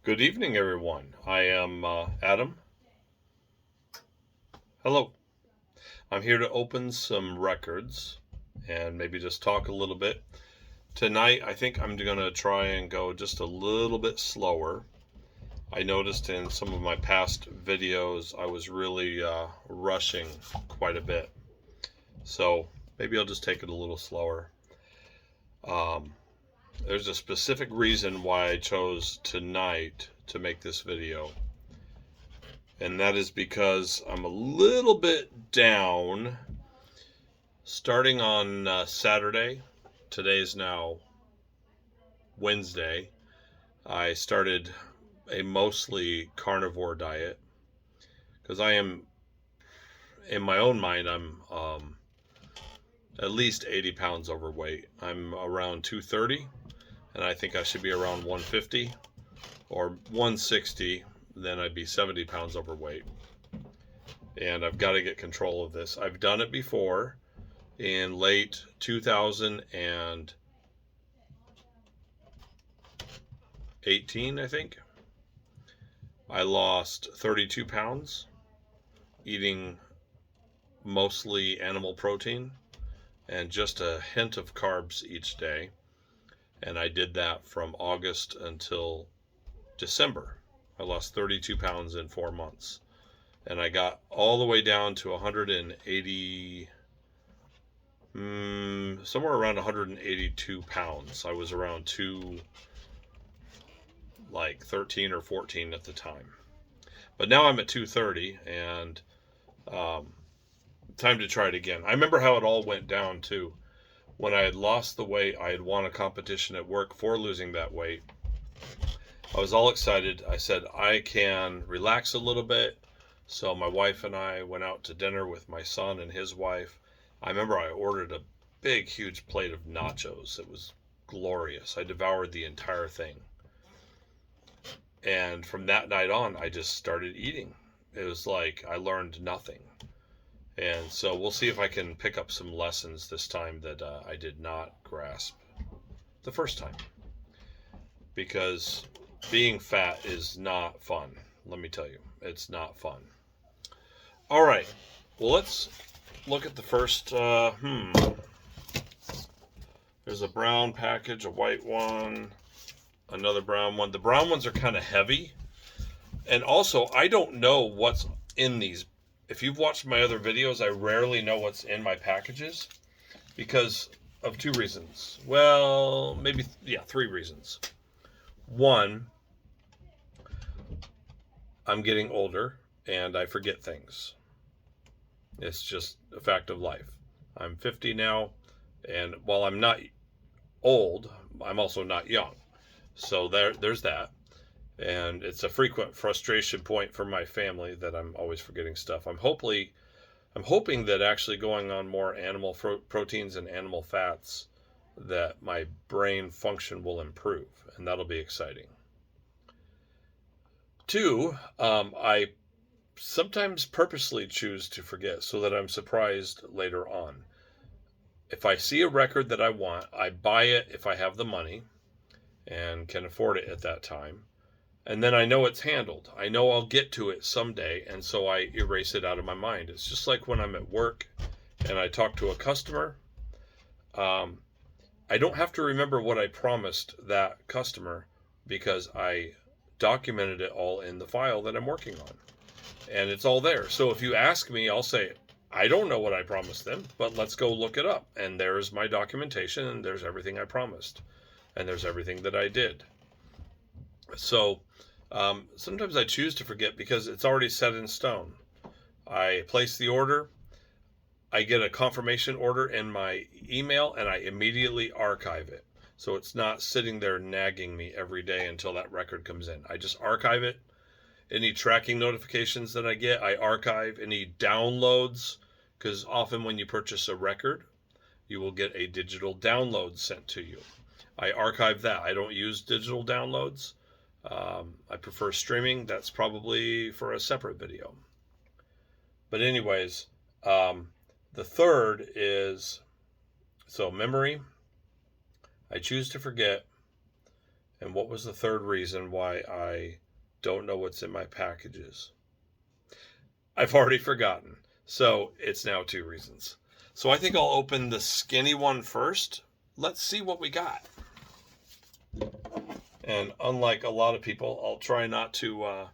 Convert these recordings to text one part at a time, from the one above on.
Good evening, everyone. I am Adam. Hello. I'm here to open some records and maybe just talk a little bit. Tonight, I think I'm going to try and go just a little bit slower. I noticed in some of my past videos I was really rushing quite a bit. So maybe I'll just take it a little slower. Um, there's a specific reason why I chose tonight to make this video. And that is because I'm a little bit down. Starting on Saturday, today's now Wednesday, I started a mostly carnivore diet because I am, in my own mind, I'm at least 80 pounds overweight. I'm around 230, and I think I should be around 150 or 160, then I'd be 70 pounds overweight. And I've got to get control of this. I've done it before in late 2018, I think. I lost 32 pounds eating mostly animal protein and just a hint of carbs each day. And I did that from August until December. I lost 32 pounds in 4 months. And I got all the way down to 180, somewhere around 182 pounds. I was around like 13 or 14 at the time. But now I'm at 230 and time to try it again. I remember how it all went down too. When I had lost the weight, I had won a competition at work for losing that weight. I was all excited. I said, I can relax a little bit. So my wife and I went out to dinner with my son and his wife. I remember I ordered a big, huge plate of nachos. It was glorious. I devoured the entire thing. And from that night on, I just started eating. It was like I learned nothing. And so we'll see if I can pick up some lessons this time that I did not grasp the first time. Because being fat is not fun. Let me tell you, it's not fun. All right. Well, let's look at the first. There's a brown package, a white one, another brown one. The brown ones are kind of heavy. And also, I don't know what's in these. If you've watched my other videos, I rarely know what's in my packages because of two reasons. Well, maybe, yeah, three reasons. One, I'm getting older and I forget things. It's just a fact of life. I'm 50 now, and while I'm not old, I'm also not young. So there's that. And it's a frequent frustration point for my family that I'm always forgetting stuff. I'm hoping that actually going on more animal proteins and animal fats that my brain function will improve, and that'll be exciting. Two, I sometimes purposely choose to forget so that I'm surprised later on. If I see a record that I want, I buy it if I have the money and can afford it at that time. And then I know it's handled. I know I'll get to it someday, and so I erase it out of my mind. It's just like when I'm at work and I talk to a customer. Um, I don't have to remember what I promised that customer because I documented it all in the file that I'm working on. And it's all there. So if you ask me, I'll say, I don't know what I promised them, but let's go look it up. And there's my documentation, and there's everything I promised, and there's everything that I did. So sometimes I choose to forget because it's already set in stone. I place the order, I get a confirmation order in my email, and I immediately archive it. So it's not sitting there nagging me every day until that record comes in. I just archive it. Any tracking notifications that I get, I archive. Any downloads, because often when you purchase a record, you will get a digital download sent to you. I archive that. I don't use digital downloads. I prefer streaming. That's probably for a separate video. But anyways, the third is, so memory. I choose to forget, And what was the third reason why I don't know what's in my packages? I've already forgotten. So it's now 2 reasons. So I think I'll open the skinny one first. Let's see what we got. And unlike a lot of people, I'll try not to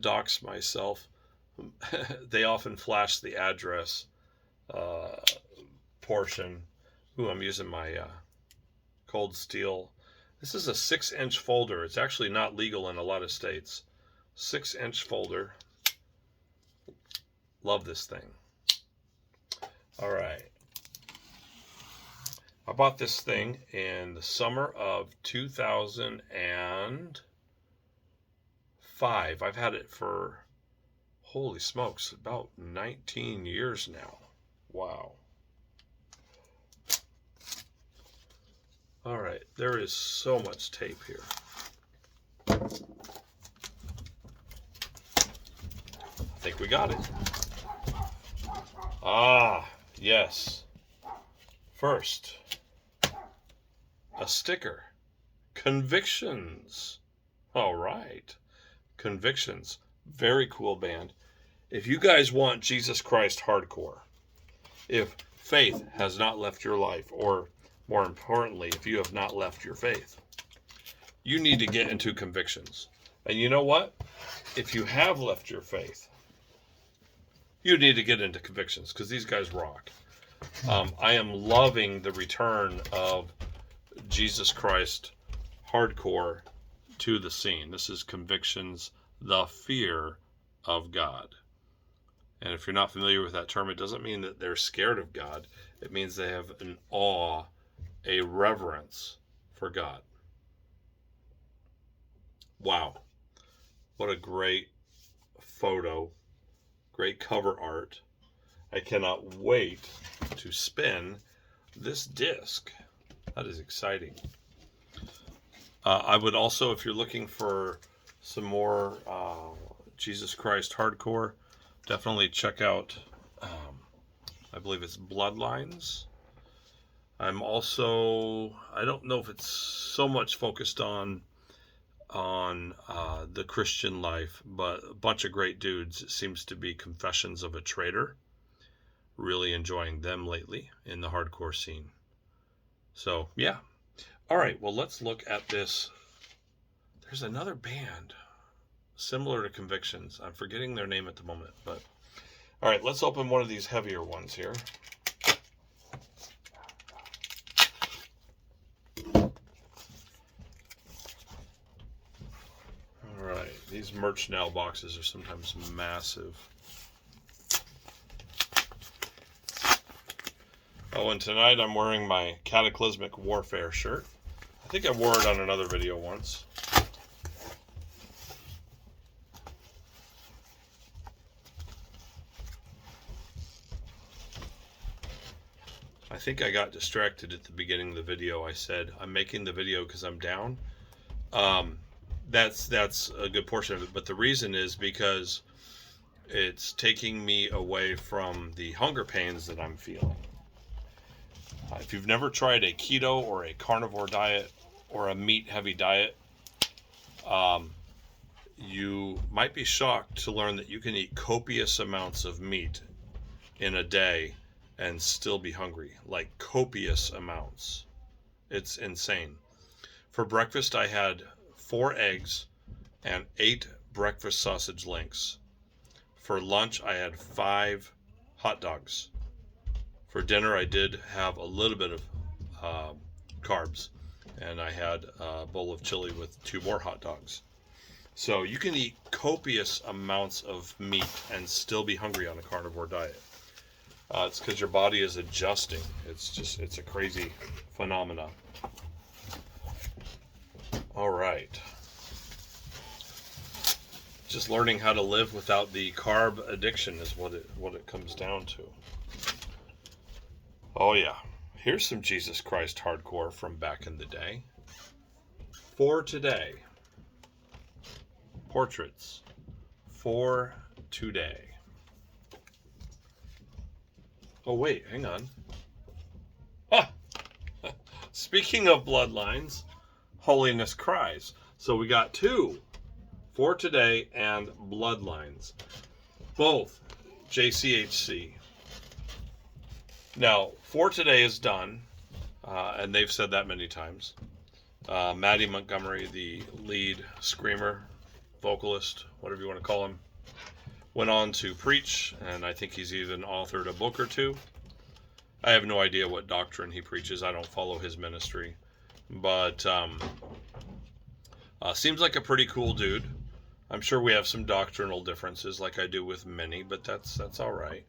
dox myself. They often flash the address portion. Ooh, I'm using my Cold Steel. This is a 6-inch folder. It's actually not legal in a lot of states. 6-inch folder. Love this thing. All right. I bought this thing in the summer of 2005. I've had it for, holy smokes, about 19 years now. Wow. All right, there is so much tape here. I think we got it. Ah, yes. First, a sticker. Convictions. All right. Convictions. Very cool band. If you guys want Jesus Christ hardcore, if faith has not left your life, or more importantly, if you have not left your faith, you need to get into Convictions. And you know what? If you have left your faith, you need to get into Convictions, because these guys rock. I am loving the return of Jesus Christ hardcore to the scene. This is Convictions, the fear of God. And if you're not familiar with that term, it doesn't mean that they're scared of God. It means they have an awe, a reverence for God. Wow. What a great photo. Great cover art. I cannot wait to spin this disc. That is exciting. I would also, if you're looking for some more Jesus Christ hardcore, definitely check out, I believe it's Bloodlines. I'm also, I don't know if it's so much focused on the Christian life, but a bunch of great dudes. It seems to be Confessions of a Traitor. Really enjoying them lately in the hardcore scene. So, yeah. All right, well, let's look at this. There's another band similar to Convictions. I'm forgetting their name at the moment, but all right, let's open one of these heavier ones here. All right, these Merch Now boxes are sometimes massive. Oh, and tonight I'm wearing my Cataclysmic Warfare shirt. I think I wore it on another video once. I think I got distracted at the beginning of the video. I said, I'm making the video because I'm down. That's a good portion of it. But the reason is because it's taking me away from the hunger pains that I'm feeling. If you've never tried a keto or a carnivore diet or a meat-heavy diet, you might be shocked to learn that you can eat copious amounts of meat in a day and still be hungry. Like copious amounts. It's insane. For breakfast, I had 4 eggs and 8 breakfast sausage links. For lunch, I had 5 hot dogs. For dinner, I did have a little bit of carbs, and I had a bowl of chili with 2 more hot dogs. So you can eat copious amounts of meat and still be hungry on a carnivore diet. It's because your body is adjusting. It's a crazy phenomenon. All right. Just learning how to live without the carb addiction is what it comes down to. Oh yeah, here's some Jesus Christ hardcore from back in the day. For today. Portraits. For today. Oh wait, hang on. Ah! Speaking of Bloodlines, Holiness Cries. So we got 2 For Today and Bloodlines, both JCHC. Now, For Today is done, and they've said that many times. Maddie Montgomery, the lead screamer, vocalist, whatever you want to call him, went on to preach, and I think he's even authored a book or 2. I have no idea what doctrine he preaches. I don't follow his ministry. But seems like a pretty cool dude. I'm sure we have some doctrinal differences like I do with many, but that's all right.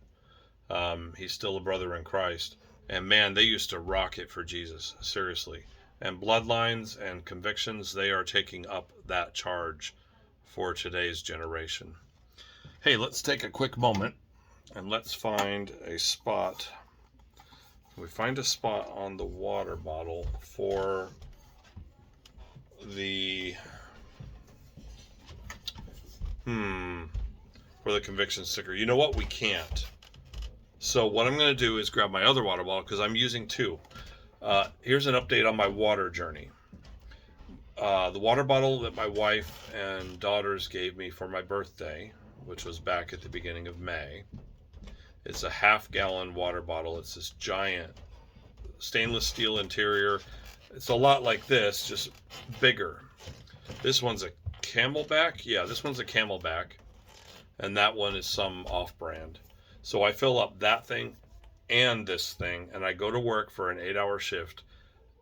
He's still a brother in Christ. And man, they used to rock it for Jesus, seriously. And Bloodlines and Convictions, they are taking up that charge for today's generation. Hey, let's take a quick moment and let's find a spot. We find a spot on the water bottle for the conviction sticker. You know what? We can't. So what I'm going to do is grab my other water bottle because I'm using 2. Here's an update on my water journey. The water bottle that my wife and daughters gave me for my birthday, which was back at the beginning of May. It's a half-gallon water bottle. It's this giant stainless steel interior. It's a lot like this, just bigger. This one's a Camelback. Yeah, this one's a Camelback. And that one is some off-brand. So I fill up that thing and this thing, and I go to work for an 8-hour shift.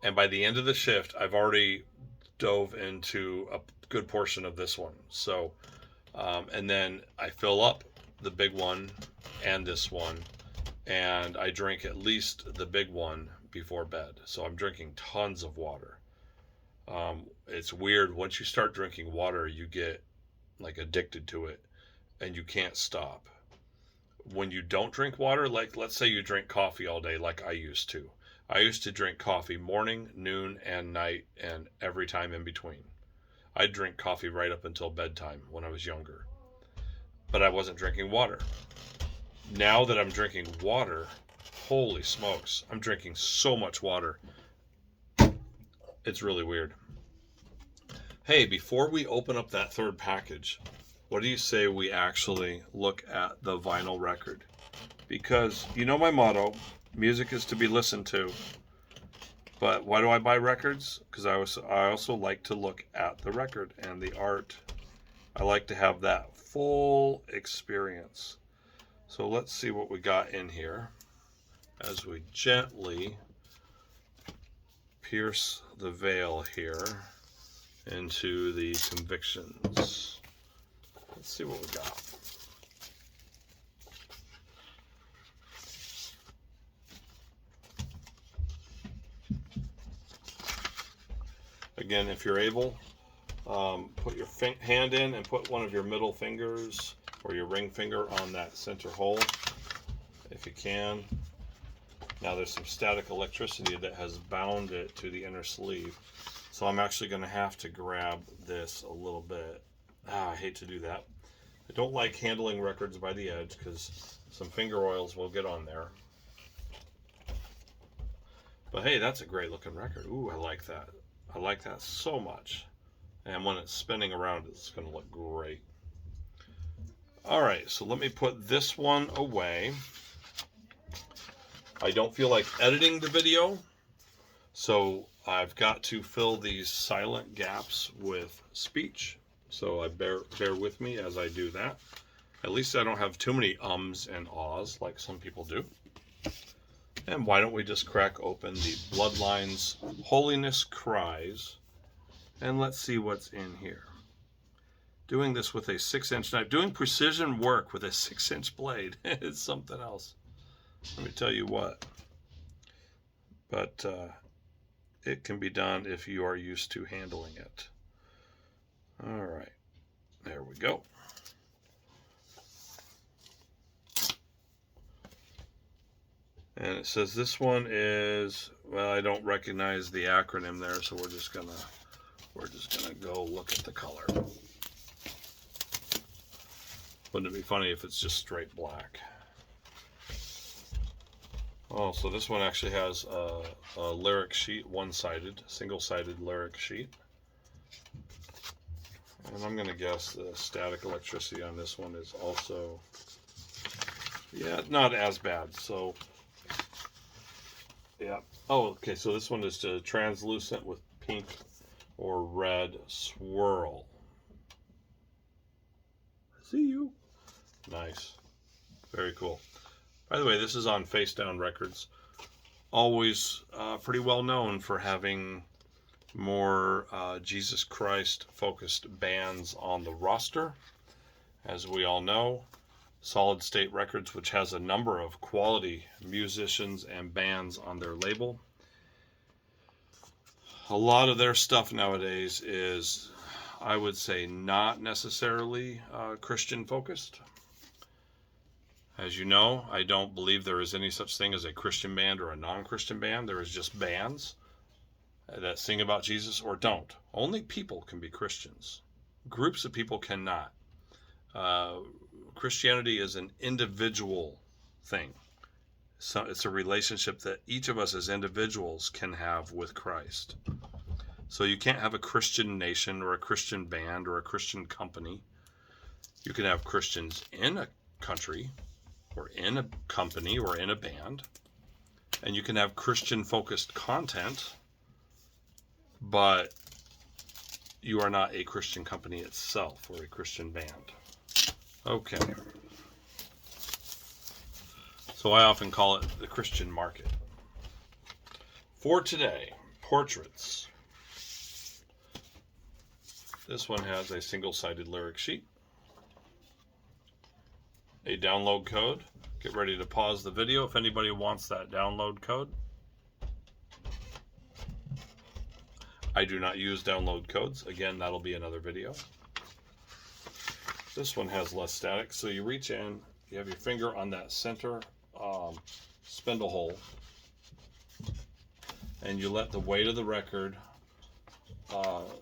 And by the end of the shift, I've already dove into a good portion of this one. So, and then I fill up the big one and this one, and I drink at least the big one before bed. So I'm drinking tons of water. It's weird. Once you start drinking water, you get like addicted to it and you can't stop. When you don't drink water, like let's say you drink coffee all day like I used to. I used to drink coffee morning, noon, and night, and every time in between. I'd drink coffee right up until bedtime when I was younger. But I wasn't drinking water. Now that I'm drinking water, holy smokes, I'm drinking so much water. It's really weird. Hey, before we open up that third package, what do you say we actually look at the vinyl record? Because you know my motto, music is to be listened to. But why do I buy records? Because I also like to look at the record and the art. I like to have that full experience. So let's see what we got in here as we gently pierce the veil here into the Convictions. Let's see what we got. Again, if you're able, put your hand in and put one of your middle fingers or your ring finger on that center hole, if you can. Now there's some static electricity that has bound it to the inner sleeve. So I'm actually going to have to grab this a little bit. I hate to do that. I don't like handling records by the edge because some finger oils will get on there. But hey, that's a great looking record. Ooh, I like that. I like that so much. And when it's spinning around, it's going to look great. All right, so let me put this one away. I don't feel like editing the video, so I've got to fill these silent gaps with speech. So I bear with me as I do that. At least I don't have too many ums and ahs like some people do. And why don't we just crack open the Bloodlines Holiness Cries, and let's see what's in here. Doing this with a 6-inch knife, doing precision work with a 6-inch blade is something else. Let me tell you what. But it can be done if you are used to handling it. All right, there we go. And it says this one is, well, I don't recognize the acronym there, so we're just gonna go look at the color. Wouldn't it be funny if it's just straight black? Oh, so this one actually has a lyric sheet, one-sided, single-sided lyric sheet. And I'm going to guess the static electricity on this one is also, yeah, not as bad. So, yeah. Oh, okay. So this one is translucent with pink or red swirl. I see you. Nice. Very cool. By the way, this is on Face Down Records. Always pretty well known for having more Jesus Christ focused bands on the roster. As we all know, Solid State Records, which has a number of quality musicians and bands on their label. A lot of their stuff nowadays is, I would say, not necessarily Christian focused. As you know, I don't believe there is any such thing as a Christian band or a non-Christian band. There is just bands that sing about Jesus or don't. Only people can be Christians. Groups of people cannot. Christianity is an individual thing. So it's a relationship that each of us as individuals can have with Christ. So you can't have a Christian nation or a Christian band or a Christian company. You can have Christians in a country or in a company or in a band. And you can have Christian-focused content, but you are not a Christian company itself or a Christian band. Okay. So I often call it the Christian market. For today, portraits. This one has a single-sided lyric sheet, a download code. Get ready to pause the video if anybody wants that download code. I do not use download codes. Again, that'll be another video. This one has less static, so you reach in, you have your finger on that center spindle hole, and you let the weight of the record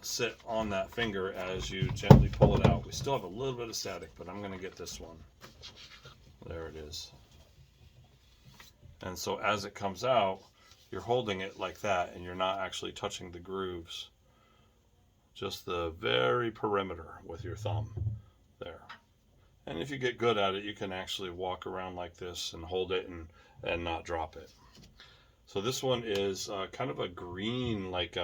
sit on that finger as you gently pull it out. We still have a little bit of static, but I'm going to get this one. There it is. And so as it comes out, you're holding it like that, and you're not actually touching the grooves. Just the very perimeter with your thumb there. And if you get good at it, you can actually walk around like this and hold it and not drop it. So this one is kind of a green, like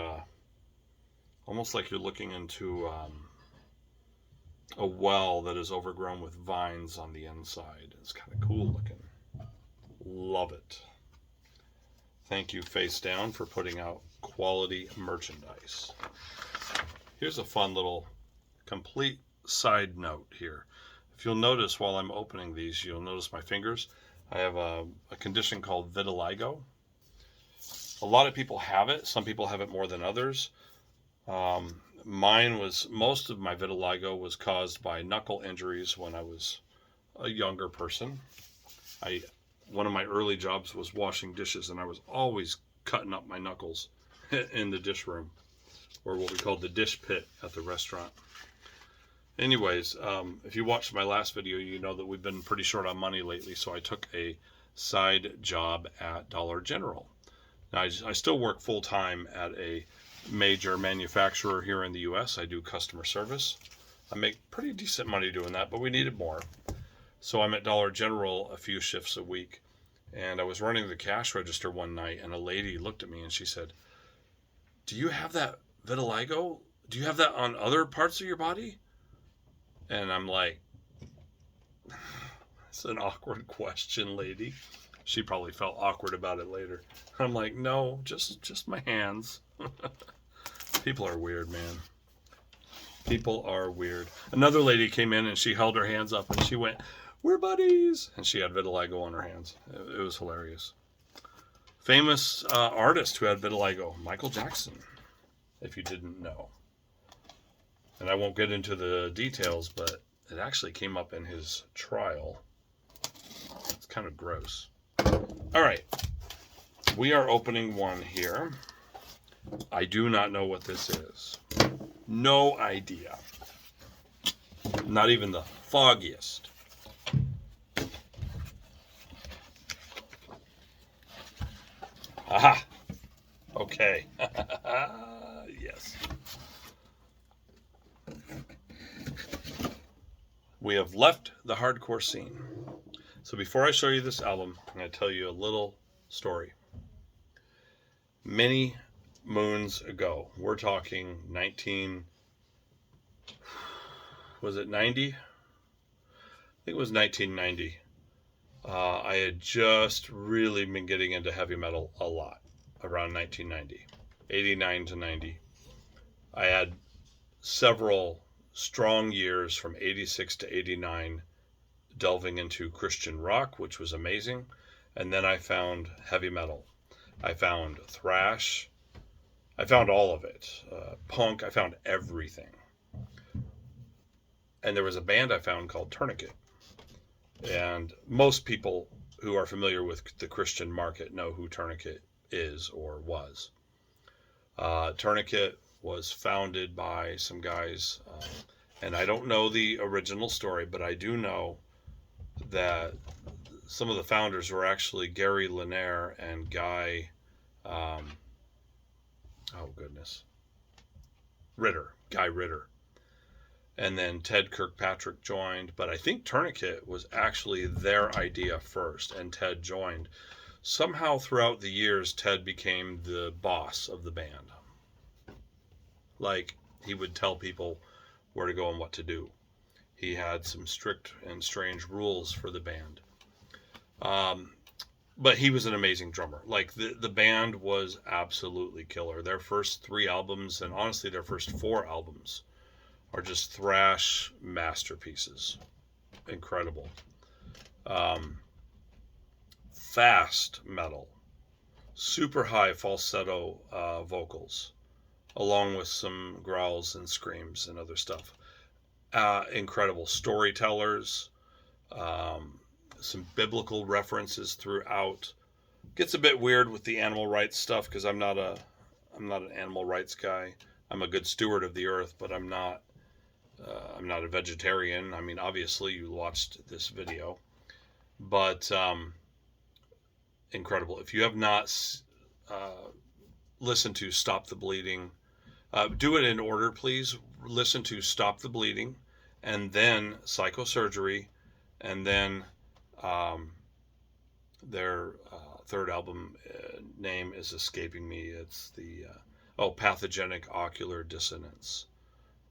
almost like you're looking into a well that is overgrown with vines on the inside. It's kind of cool looking. Love it. Thank you, Face Down, for putting out quality merchandise. Here's a fun little complete side note here. If you'll notice while I'm opening these, you'll notice my fingers. I have a condition called vitiligo. A lot of people have it. Some people have it more than others. Most of my vitiligo was caused by knuckle injuries when I was a younger person. One of my early jobs was washing dishes, and I was always cutting up my knuckles in the dish room, or what we called the dish pit at the restaurant. Anyways, if you watched my last video, you know that we've been pretty short on money lately, so I took a side job at Dollar General. Now, I still work full-time at a major manufacturer here in the U.S. I do customer service. I make pretty decent money doing that, but we needed more. So I'm at Dollar General a few shifts a week, and I was running the cash register one night, and a lady looked at me and she said, "Do you have that vitiligo? Do you have that on other parts of your body?" And I'm like, it's an awkward question, lady. She probably felt awkward about it later. I'm like, no, just my hands. People are weird, man. People are weird. Another lady came in and she held her hands up and she went, "We're buddies." And she had vitiligo on her hands. It was hilarious. Famous artist who had vitiligo, Michael Jackson, if you didn't know. And I won't get into the details, but it actually came up in his trial. It's kind of gross. All right. We are opening one here. I do not know what this is. No idea. Not even the foggiest. Aha! Okay. Yes. We have left the hardcore scene. So before I show you this album, I'm going to tell you a little story. Many moons ago, we're talking 19, was it 90? I think it was 1990. I had just really been getting into heavy metal a lot around 1990, 89 to 90. I had several strong years from 86 to 89 delving into Christian rock, which was amazing. And then I found heavy metal. I found thrash. I found all of it. Punk. I found everything. And there was a band I found called Tourniquet. And most people who are familiar with the Christian market know who Tourniquet is or was. Tourniquet was founded by some guys, and I don't know the original story, but I do know that some of the founders were actually Gary Lanier and Guy, Guy Ritter. And then Ted Kirkpatrick joined, but I think Tourniquet was actually their idea first, and Ted joined. Somehow throughout the years, Ted became the boss of the band. Like, he would tell people where to go and what to do. He had some strict and strange rules for the band. But he was an amazing drummer. Like, the band was absolutely killer. Their first 3 albums, and honestly their first 4 albums, are just thrash masterpieces. Incredible. Fast metal. Super high falsetto vocals, along with some growls and screams and other stuff. Incredible storytellers. Some biblical references throughout. Gets a bit weird with the animal rights stuff because I'm not an animal rights guy. I'm a good steward of the earth, but I'm not a vegetarian. I mean, obviously you watched this video, but incredible. If you have not listened to Stop the Bleeding, do it in order, please. Listen to Stop the Bleeding, and then Psychosurgery, and then their third album name is escaping me. It's the Pathogenic Ocular Dissonance,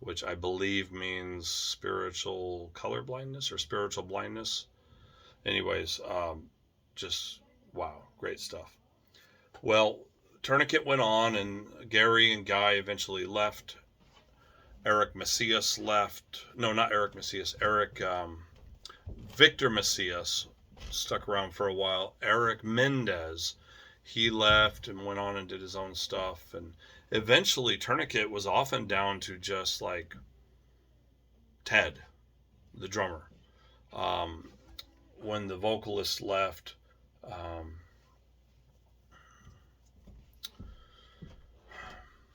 which I believe means spiritual color blindness or spiritual blindness. Anyways, just wow, great stuff. Well, Tourniquet went on, and Gary and Guy eventually left. Eric Macias left. No, not Eric Macias. Victor Macias stuck around for a while. Eric Mendez, he left and went on and did his own stuff. And eventually Tourniquet was often down to just like Ted, the drummer. When the vocalist left,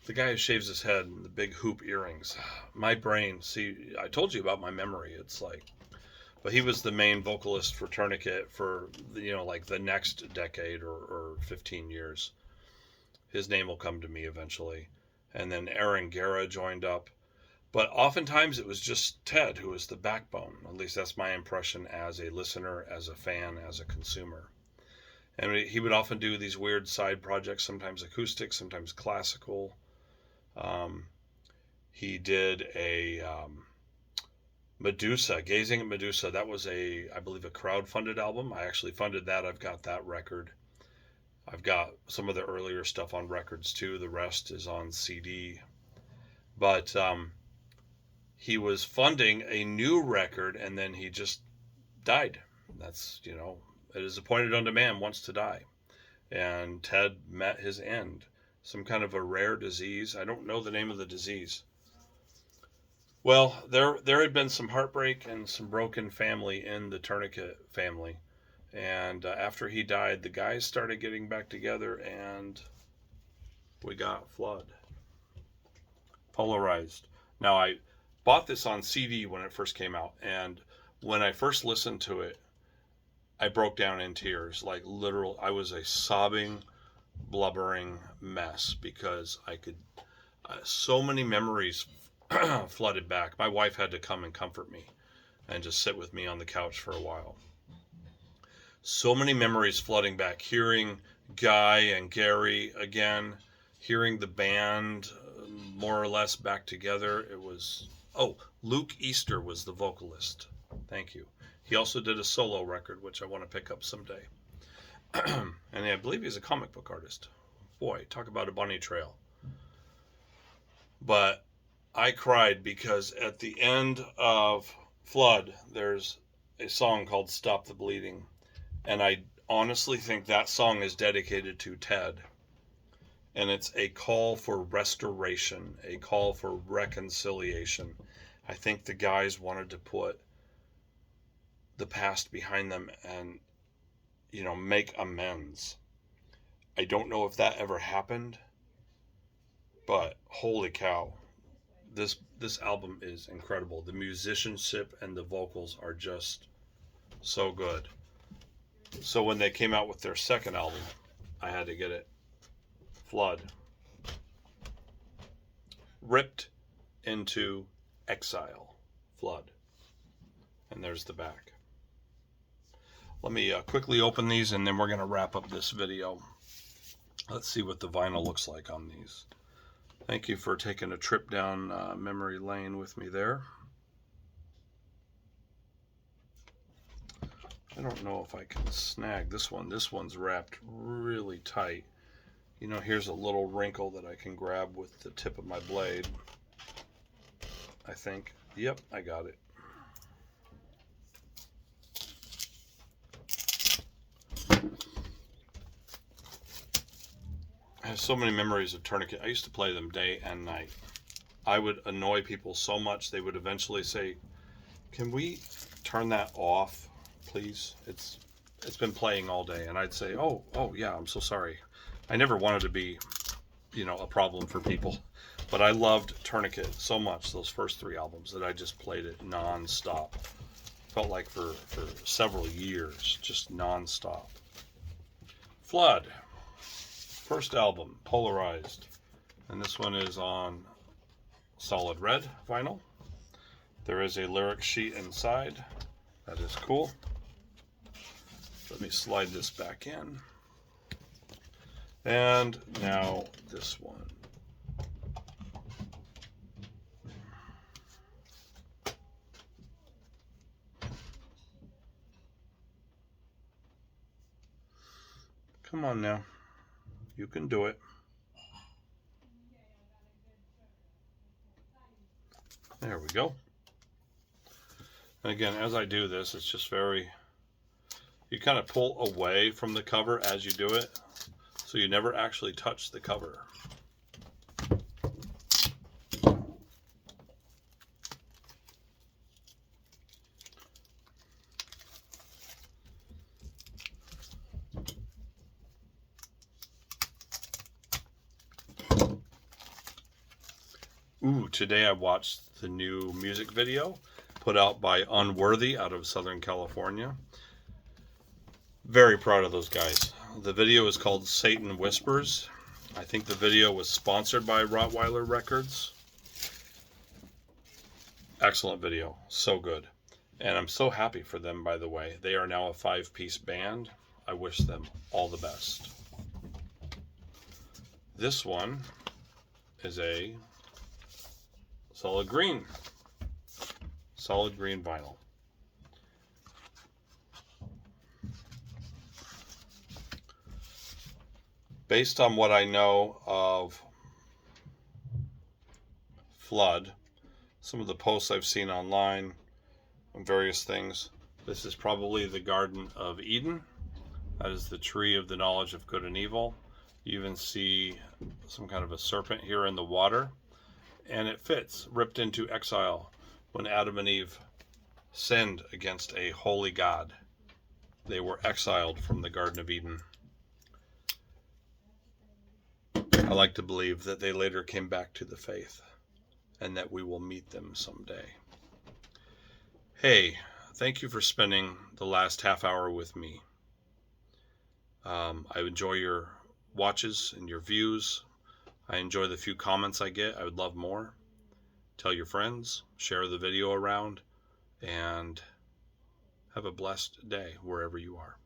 the guy who shaves his head and the big hoop earrings, my brain, see, I told you about my memory. It's like, but he was the main vocalist for Tourniquet for, like the next decade or 15 years. His name will come to me eventually. And then Aaron Guerra joined up. But oftentimes it was just Ted who was the backbone. At least that's my impression as a listener, as a fan, as a consumer. And he would often do these weird side projects, sometimes acoustic, sometimes classical. He did a Medusa, Gazing at Medusa. That was I believe, a crowd-funded album. I actually funded that. I've got that record. I've got some of the earlier stuff on records too. The rest is on CD. But he was funding a new record, and then he just died. That's, it is appointed unto man once to die. And Ted met his end. Some kind of a rare disease. I don't know the name of the disease. Well, there had been some heartbreak and some broken family in the Tourniquet family. And after he died, the guys started getting back together, and we got Flood. Polarized. Now, I bought this on CD when it first came out, and when I first listened to it, I broke down in tears. Like, literal, I was a sobbing, blubbering mess because I could, so many memories flooded back. My wife had to come and comfort me and just sit with me on the couch for a while. So many memories flooding back, hearing Guy and Gary again, hearing the band more or less back together. It was, oh, Luke Easter was the vocalist. Thank you. He also did a solo record, which I want to pick up someday. And I believe he's a comic book artist. Boy, talk about a bunny trail. But I cried because at the end of Flood, there's a song called Stop the Bleeding. And I honestly think that song is dedicated to Ted. And it's a call for restoration, a call for reconciliation. I think the guys wanted to put the past behind them and, make amends. I don't know if that ever happened, but holy cow. This album is incredible. The musicianship and the vocals are just so good. So when they came out with their second album, I had to get it. Flood. Ripped into Exile. Flood. And there's the back. Let me quickly open these and then we're going to wrap up this video. Let's see what the vinyl looks like on these. Thank you for taking a trip down memory lane with me there. I don't know if I can snag this one. This one's wrapped really tight. Here's a little wrinkle that I can grab with the tip of my blade. I think. Yep, I got it. I have so many memories of Tourniquet. I used to play them day and night. I would annoy people so much they would eventually say, "Can we turn that off, please? It's been playing all day." And I'd say, "Oh yeah, I'm so sorry." I never wanted to be, a problem for people. But I loved Tourniquet so much, those first 3 albums, that I just played it non-stop. Felt like for several years, just non-stop. Flood. First album, Polarized. And this one is on solid red vinyl. There is a lyric sheet inside. That is cool. Let me slide this back in. And now this one. Come on now. You can do it. There we go. And again, as I do this, it's just you kind of pull away from the cover as you do it, so you never actually touch the cover. Ooh, today I watched the new music video put out by Unworthy out of Southern California. Very proud of those guys. The video is called Satan Whispers. I think the video was sponsored by Rottweiler Records. Excellent video. So good. And I'm so happy for them, by the way. They are now a 5-piece band. I wish them all the best. This one is a solid green vinyl. Based on what I know of Flood, some of the posts I've seen online on various things, this is probably the Garden of Eden. That is the tree of the knowledge of good and evil. You even see some kind of a serpent here in the water. And it fits, ripped into exile when Adam and Eve sinned against a holy God. They were exiled from the Garden of Eden. I like to believe that they later came back to the faith and that we will meet them someday. Hey, thank you for spending the last half hour with me. I enjoy your watches and your views. I enjoy the few comments I get. I would love more. Tell your friends, share the video around, and have a blessed day wherever you are.